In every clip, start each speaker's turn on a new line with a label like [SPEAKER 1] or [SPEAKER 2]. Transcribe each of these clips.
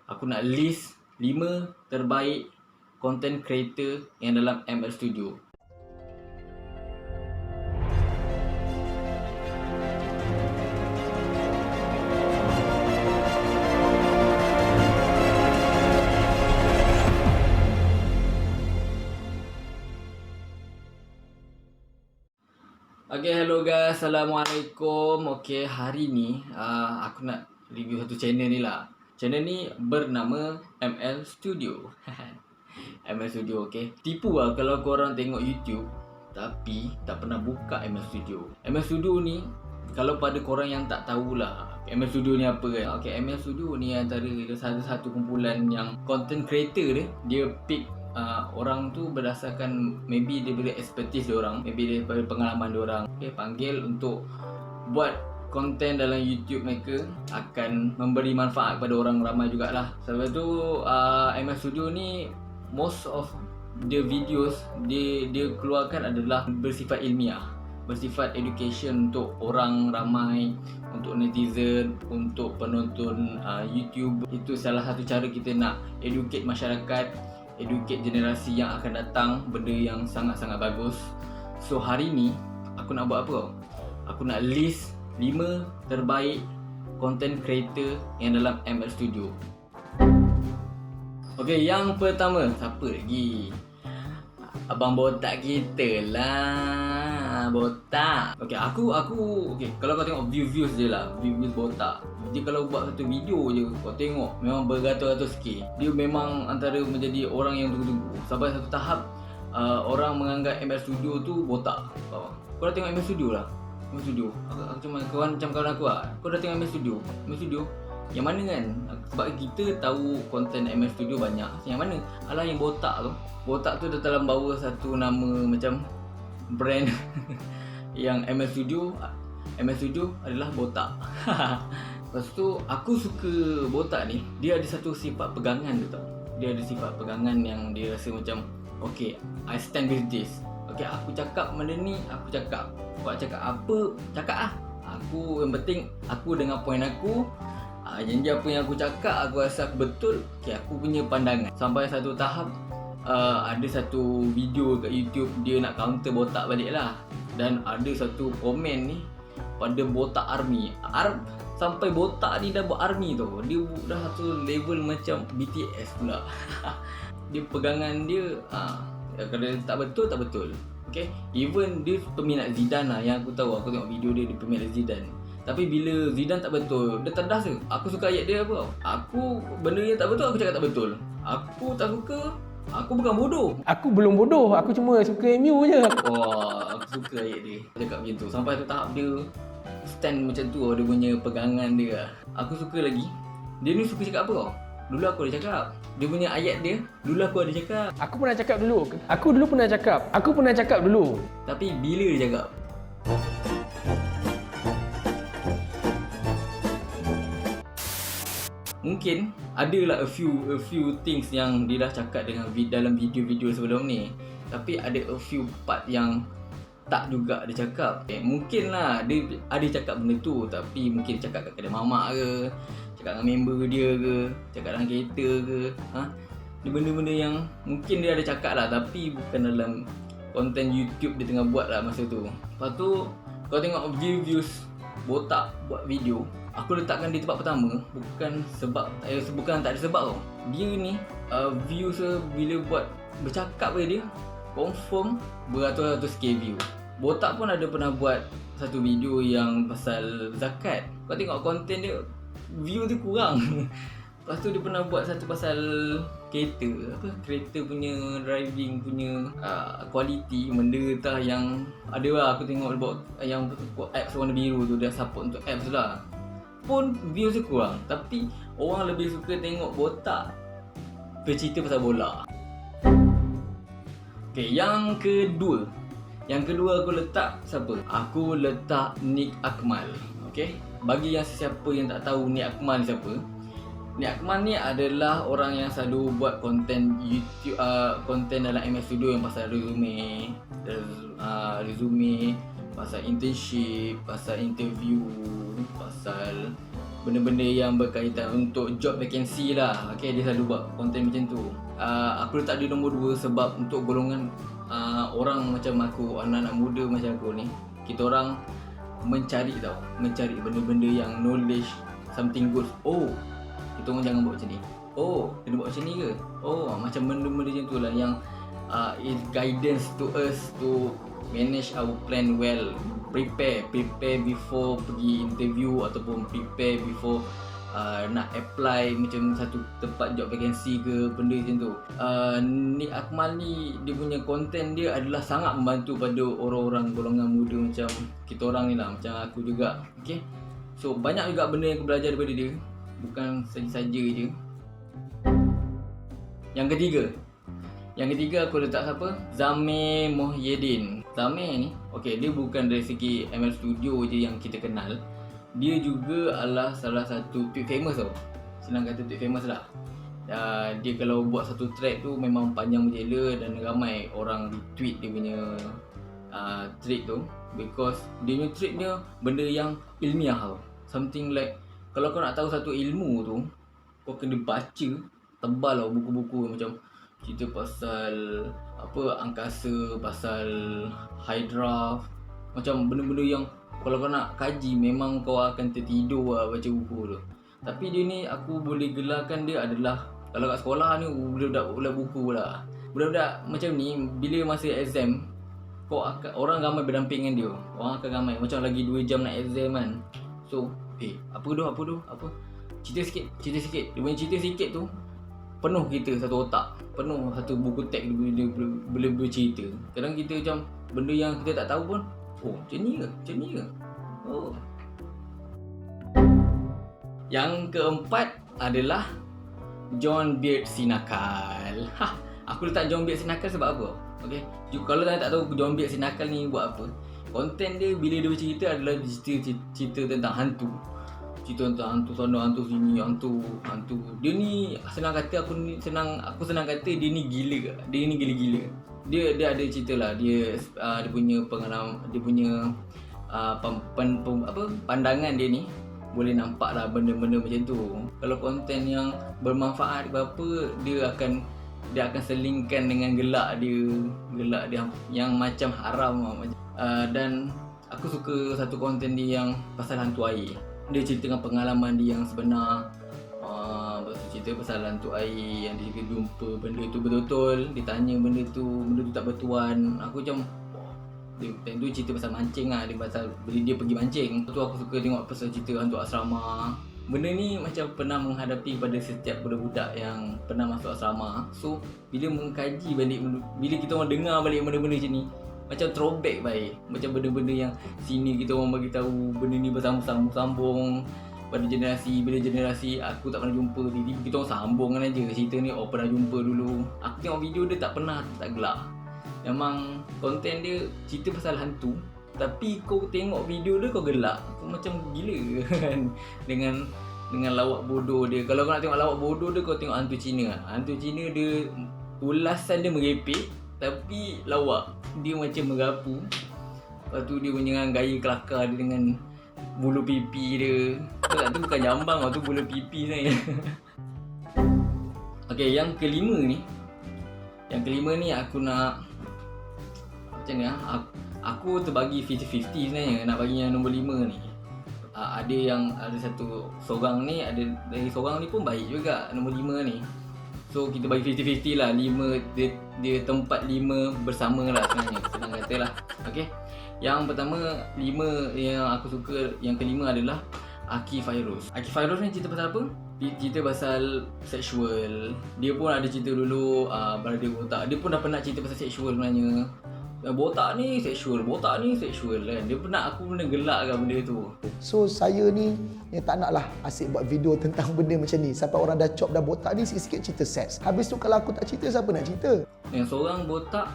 [SPEAKER 1] Aku nak list 5 terbaik content creator yang dalam ML Studio. Okay, hello guys. Assalamualaikum. Okay, hari ni aku nak review satu channel ni lah. Channel ni bernama ML Studio. ML Studio, okay. Tipu lah kalau korang tengok YouTube tapi tak pernah buka ML Studio. ML Studio ni, kalau pada korang yang tak tahulah ML Studio ni apa kan. Okay, ML Studio ni antara satu kumpulan yang content creator dia pick orang tu berdasarkan maybe dia boleh expertise dia orang, maybe daripada pengalaman dia orang. Okay, panggil untuk buat konten dalam YouTube mereka, akan memberi manfaat kepada orang ramai jugalah. Sebab tu ML Studio ni most of the videos dia keluarkan adalah bersifat ilmiah, bersifat education untuk orang ramai, untuk netizen, untuk penonton YouTube. Itu salah satu cara kita nak educate masyarakat, educate generasi yang akan datang, benda yang sangat-sangat bagus. So hari ni aku nak buat apa? Aku nak list 5 terbaik content creator yang dalam ML Studio. Okay, yang pertama, siapa lagi? Abang botak kita lah, botak. Okay, aku okay, kalau kau tengok views je lah, views botak. Dia kalau buat satu video je, kau tengok memang beratus-ratus K. Dia memang antara menjadi orang yang tunggu-tunggu. Sampai satu tahap orang menganggap ML Studio tu botak. Kau dah tengok ML Studio lah? ML Studio, aku cuma macam kawan aku lah. Kau dah tengok ML Studio? ML Studio? Yang mana kan? Sebab kita tahu konten ML Studio banyak. Yang mana? Alah yang botak tu. Botak tu dah dalam bawa satu nama macam brand yang ML Studio adalah botak. Lepas tu aku suka botak ni, dia ada satu sifat pegangan tu tau. Dia ada sifat pegangan yang dia rasa macam okay, I stand with this. Okay, aku cakap benda ni, aku cakap. Kau cakap apa, cakap lah. Aku, yang penting aku dengan point aku. Janji apa yang aku cakap, aku rasa aku betul. Okay, aku punya pandangan. Sampai satu tahap ada satu video kat YouTube, dia nak counter botak balik lah. Dan ada satu komen ni pada botak army. Sampai botak ni dah buat army tu. Dia dah satu level macam BTS pula. Dia pegangan dia kalau tak betul, tak betul. Okay, even dia peminat Zidane lah, yang aku tahu. Aku tengok video dia peminat Zidane. Tapi bila Zidane tak betul, dia terdas je. Aku suka ayat dia apa? Aku, benda yang tak betul, aku cakap tak betul. Aku tak suka, aku bukan bodoh.
[SPEAKER 2] Aku belum bodoh, aku cuma suka MU je.
[SPEAKER 1] Wah, aku suka ayat dia. Dia cakap macam tu. Sampai tu tahap dia stand macam tu, dia punya pegangan dia. Aku suka lagi, dia ni suka cakap apa tau? Dulu aku ada cakap. Dia punya ayat dia, dulu aku ada cakap.
[SPEAKER 2] Aku pernah cakap dulu. Aku pernah cakap dulu.
[SPEAKER 1] Tapi bila dia cakap? Mungkin adalah a few things yang dia dah cakap dalam video-video sebelum ni. Tapi ada a few part yang tak juga dia cakap. Mungkin lah dia ada cakap benda tu, tapi mungkin dia cakap kat kedai mamak ke, cakap dengan member dia ke, cakap dalam kereta ke. Dia benda-benda yang mungkin dia ada cakap lah, tapi bukan dalam konten YouTube dia tengah buat lah masa tu. Lepas tu kau tengok views botak buat video, aku letakkan di tempat pertama bukan tak ada sebab tau. Dia ni views bila buat bercakap dia confirm beratus-ratus K view. Botak pun ada pernah buat satu video yang pasal zakat. Kau tengok konten dia, view dia kurang. Lepas tu dia pernah buat satu pasal kereta punya driving punya quality, benda tah yang ada lah. Aku tengok buat yang apps warna biru tu, dia support untuk apps lah, pun views dia kurang. Tapi orang lebih suka tengok botak bercerita pasal bola. Okay, yang kedua aku letak siapa? Aku letak Nick Akmal. Okay, bagi yang sesiapa yang tak tahu Nick Akmal siapa, Nick Akmal ni adalah orang yang selalu buat konten YouTube, konten dalam ML Studio yang pasal resume, pasal internship, pasal interview, pasal benda-benda yang berkaitan untuk job vacancy lah. Okay, dia selalu buat konten macam tu. Aku letak dia nombor 2 sebab untuk golongan orang macam aku, anak-anak muda macam aku ni, kita orang mencari benda-benda yang knowledge, something good. Oh, kita orang jangan buat macam ni. Oh, kena buat macam ni ke? Oh, macam benda-benda macam tu lah yang is guidance to us to manage our plan well. Prepare before pergi interview ataupun prepare before nak apply macam satu tempat job vacancy ke, benda macam tu. Ni Akmal ni, dia punya konten dia adalah sangat membantu pada orang-orang golongan muda macam kita orang ni lah, macam aku juga. Okay, so banyak juga benda yang aku belajar daripada dia, bukan saja-saja je. Yang ketiga aku letak siapa? Zamir Mohyedin. Zamir ni, okay, dia bukan dari segi ML Studio je yang kita kenal, dia juga adalah salah satu tweet famous tau. Senang kata tweet famous lah. Dia kalau buat satu thread tu memang panjang menjela dan ramai orang retweet dia punya thread tu, because dia punya thread dia benda yang ilmiah tau. Something like, kalau kau nak tahu satu ilmu tu, kau kena baca tebal tau buku-buku, macam cerita pasal apa, angkasa, pasal hydra, macam benda-benda yang kalau kau nak kaji memang kau akan tertidur lah baca buku tu. Tapi dia ni aku boleh gelarkan dia adalah, kalau kat sekolah ni budak-budak buku lah. Budak-budak macam ni bila masa exam, orang ramai berdamping dengan dia. Orang akan ramai, macam lagi 2 jam nak exam kan. So, apa tu? Cerita sikit. Dia punya cerita sikit tu penuh kita satu otak, penuh satu buku teks dia boleh bercerita. Kadang kita macam benda yang kita tak tahu pun, macam ni ke? Oh. Yang keempat adalah John Beard Sinakal. Aku letak John Beard Sinakal sebab apa? Okay, kalau kalian tak tahu John Beard Sinakal ni buat apa, konten dia bila dia bercerita adalah cerita tentang hantu. Cerita tentang hantu sana, hantu sini, hantu. Dia ni senang kata dia ni gila. Dia ada cerita lah. Dia punya pengalaman, dia punya pandangan dia ni boleh nampak lah benda-benda macam tu. Kalau konten yang bermanfaat ke apa, dia akan selingkan dengan gelak dia yang macam haram lah. Dan aku suka satu konten dia yang pasal hantu air. Dia ceritakan pengalaman dia yang sebenar. Cerita pasal hantu air yang dia jumpa benda tu betul-betul. Dia tanya benda tu tak bertuan. Aku macam dia tu cerita pasal mancing lah. Dia pergi mancing. Tu aku suka tengok pasal cerita hantu asrama. Benda ni macam pernah menghadapi pada setiap budak-budak yang pernah masuk asrama. So bila mengkaji balik, bila kita orang dengar balik benda-benda macam ni, macam throwback baik. Macam benda-benda yang sini kita orang bagi tahu benda ni bersambung-sambung pada generasi aku tak pernah jumpa. Jadi kita orang sambungkan aja cerita ni. Pernah jumpa dulu. Aku tengok video dia tak gelak. Memang konten dia cerita pasal hantu, tapi kau tengok video dia kau gelak. Kau macam gila kan dengan lawak bodoh dia. Kalau kau nak tengok lawak bodoh dia, kau tengok hantu Cina. Hantu Cina dia ulasan dia merepek tapi lawak. Dia macam merapu. Lepas tu dia punya gaya kelakar dia dengan bulu pipi dia. Tu bukan jambang, tu bulu pipi sebenarnya. Okay, yang kelima ni aku nak macam ni lah. Aku terbagi 50-50 sebenarnya nak bagi yang nombor 5 ni. Ada seorang ni dari seorang ni pun baik juga nombor 5 ni. So kita bagi 50-50 lah. 5 dia tempat 5 bersama lah sebenarnya, senang kata lah. Okay, yang pertama 5 yang aku suka, yang kelima adalah Aki Fairuz. Aki Fairuz ni cerita pasal apa? Dia cerita pasal seksual. Dia pun ada cerita dulu pada dia botak. Dia pun dah pernah cerita pasal seksual sebenarnya. Botak ni seksual kan. Aku pernah gelak kan benda tu.
[SPEAKER 3] So saya ni yang tak nak lah asyik buat video tentang benda macam ni. Sampai orang dah chop dah botak ni, sikit-sikit cerita seks. Habis tu kalau aku tak cerita, siapa nak cerita?
[SPEAKER 1] Yang seorang botak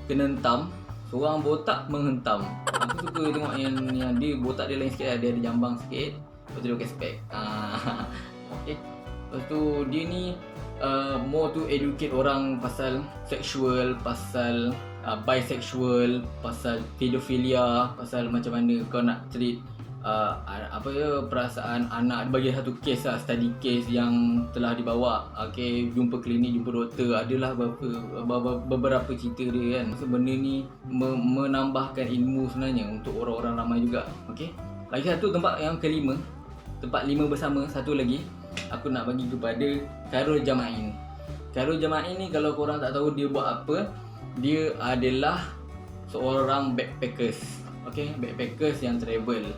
[SPEAKER 1] kena hentam, seorang botak menghentam. Aku suka tengok yang dia botak dia lain sikit lah. Dia ada jambang sikit, lepas tu dia pakai spek. Okay. Lepas tu dia ni more to educate orang pasal seksual, pasal bisexual, pasal pedophilia, pasal macam mana kau nak treat perasaan anak, bagi satu kes lah, study case yang telah dibawa, jumpa klinik, jumpa doktor, adalah beberapa cerita dia kan. So, benda ni menambahkan ilmu sebenarnya untuk orang-orang ramai juga. Lagi satu tempat yang kelima, tempat 5 bersama, satu lagi aku nak bagi kepada Khairul Jamain. Khairul Jamain ni kalau korang tak tahu dia buat apa, dia adalah seorang backpackers. Backpackers yang travel.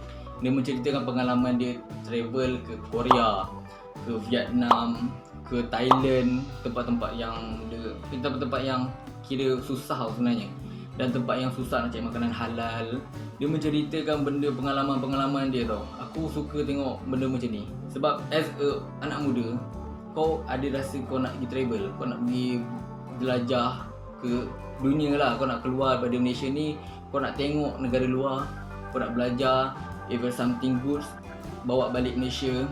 [SPEAKER 1] Dia menceritakan pengalaman dia travel ke Korea, ke Vietnam, ke Thailand, tempat-tempat yang kira susah sebenarnya, dan tempat yang susah nak cari makanan halal. Dia menceritakan benda pengalaman-pengalaman dia tau. Aku suka tengok benda macam ni sebab as a anak muda, kau ada rasa kau nak pergi travel, kau nak pergi jelajah ke dunia lah, kau nak keluar daripada Malaysia ni, kau nak tengok negara luar, kau nak belajar. If there's something good, bawa balik Malaysia.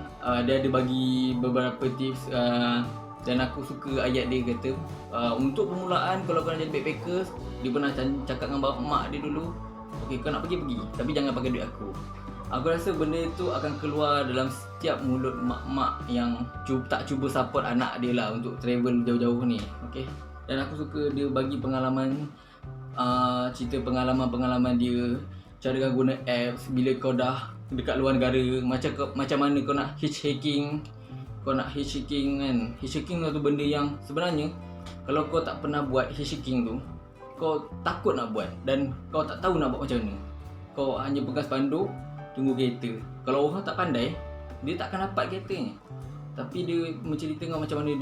[SPEAKER 1] Dia ada bagi beberapa tips, dan aku suka ayat dia kata, untuk permulaan kalau kau nak jadi backpackers, dia pernah cakap dengan mak dia dulu, kau nak pergi, tapi jangan pakai duit aku. Aku rasa benda itu akan keluar dalam setiap mulut mak-mak yang tak cuba support anak dia lah untuk travel jauh-jauh ni. Dan aku suka dia bagi pengalaman, cerita pengalaman-pengalaman dia, cara guna apps bila kau dah dekat luar negara, macam mana kau nak hitchhiking. Kan, hitchhiking tu benda yang sebenarnya kalau kau tak pernah buat hitchhiking tu, kau takut nak buat dan kau tak tahu nak buat macam mana. Kau hanya pegang spanduk, tunggu kereta. Kalau orang tak pandai, dia takkan dapat keretanya. Tapi dia menceritakan macam mana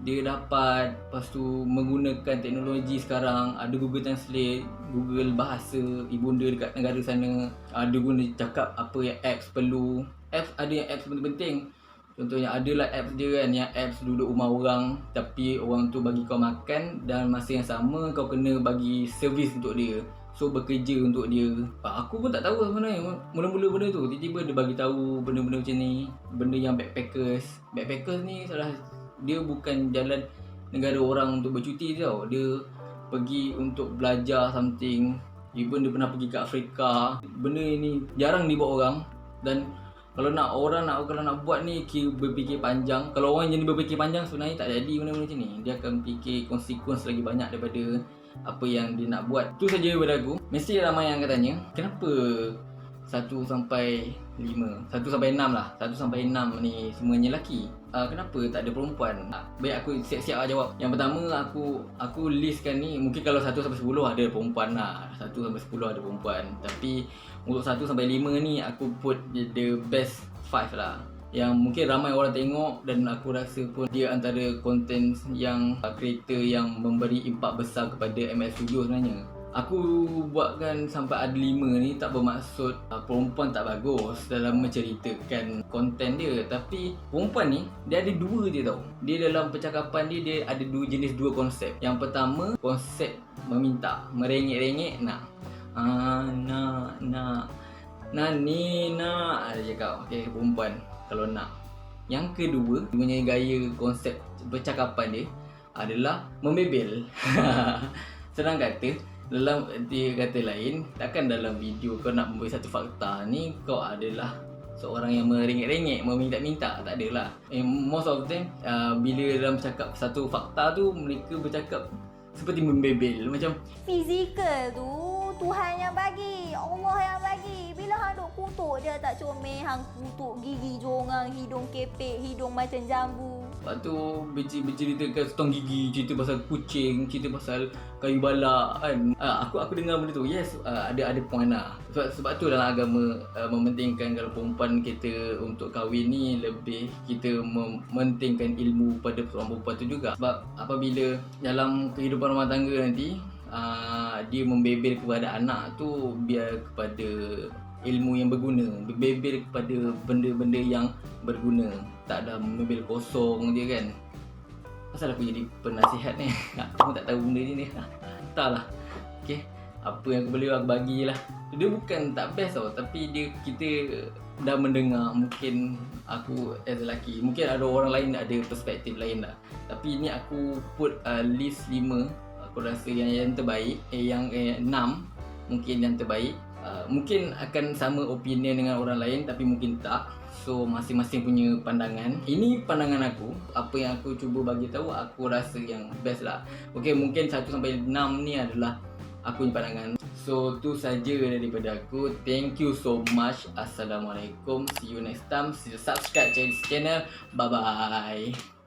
[SPEAKER 1] dia dapat, lepas tu menggunakan teknologi sekarang, ada Google Translate, Google bahasa ibunda dekat negara sana, ada guna cakap apa yang apps perlu. Apps ada yang apps penting-penting. Contohnya adalah apps dia kan, yang apps duduk rumah orang tapi orang tu bagi kau makan, dan masa yang sama kau kena bagi servis untuk dia. So bekerja untuk dia. Aku pun tak tahu sebenarnya mula-mula benda tu. Tiba-tiba dia bagi tahu benda-benda macam ni, benda yang backpackers. Backpackers ni dia bukan jalan negara orang untuk bercuti tau. Dia pergi untuk belajar something. Even dia pernah pergi ke Afrika. Benda ni jarang dibuat orang. Dan kalau nak buat ni, berfikir panjang. Kalau orang jadi berfikir panjang, sebenarnya tak jadi benda-benda macam ni. Dia akan fikir konsekuens lagi banyak daripada apa yang dia nak buat. Tu saja daripada aku. Mesti ramai yang akan tanya, kenapa 1 sampai 5, 1 sampai 6 lah, 1 sampai 6 ni semuanya lelaki? Kenapa tak ada perempuan? Baik, aku siap-siap lah jawab. Yang pertama, aku listkan ni, mungkin kalau 1 sampai 10 ada perempuan lah, 1 sampai 10 ada perempuan. Tapi untuk 1 sampai 5 ni aku put the best 5 lah, yang mungkin ramai orang tengok, dan aku rasa pun dia antara content yang creator yang memberi impak besar kepada ML Studio sebenarnya. Aku buatkan sampai ada 5 ni tak bermaksud perempuan tak bagus dalam menceritakan konten dia. Tapi perempuan ni dia ada 2 je tau. Dia dalam percakapan dia ada 2 jenis, 2 konsep. Yang pertama, konsep meminta, merengek-rengek nak. Nak ni nak, ada cakap. Perempuan kalau nak. Yang kedua, dia punya gaya konsep percakapan dia adalah membebel. Senang kata, dalam dia kata lain, takkan dalam video kau nak memberi satu fakta ni kau adalah seorang yang merengek-rengek, meminta-minta. Tak adalah. Most of them bila dalam cakap satu fakta tu, mereka bercakap seperti membebel. Macam
[SPEAKER 4] fizikal tu Tuhan yang bagi, Allah yang bagi. Bila hang duk kutuk dia tak comel, hang kutuk gigi jorang, hidung kepek, hidung macam jambu.
[SPEAKER 1] Lepas tu berceritakan setong gigi, cerita pasal kucing, cerita pasal kayu balak kan. Aku dengar benda tu. Yes, ada point lah. Sebab tu dalam agama mementingkan kalau perempuan kita untuk kahwin ni, lebih kita mementingkan ilmu pada seorang perempuan tu juga. Sebab apabila dalam kehidupan rumah tangga nanti, dia membebel kepada anak tu biar kepada ilmu yang berguna, berbebel kepada benda-benda yang berguna, tak ada membebel kosong je kan. Pasal aku jadi penasihat ni, aku tak tahu benda ni. Entahlah. Apa yang aku boleh aku bagilah. Dia bukan tak best tau, tapi kita dah mendengar. Mungkin aku as lelaki, mungkin ada orang lain ada perspektif lain lah. Tapi ni aku put list 5. Aku rasa yang terbaik, yang 6 mungkin yang terbaik. Mungkin akan sama opinion dengan orang lain tapi mungkin tak. So masing-masing punya pandangan. Ini pandangan aku. Apa yang aku cuba bagi tahu, aku rasa yang best lah. Okay, mungkin 1 sampai 6 ni adalah aku punya pandangan. So tu saja daripada aku. Thank you so much. Assalamualaikum. See you next time. Subscribe channel. Bye bye.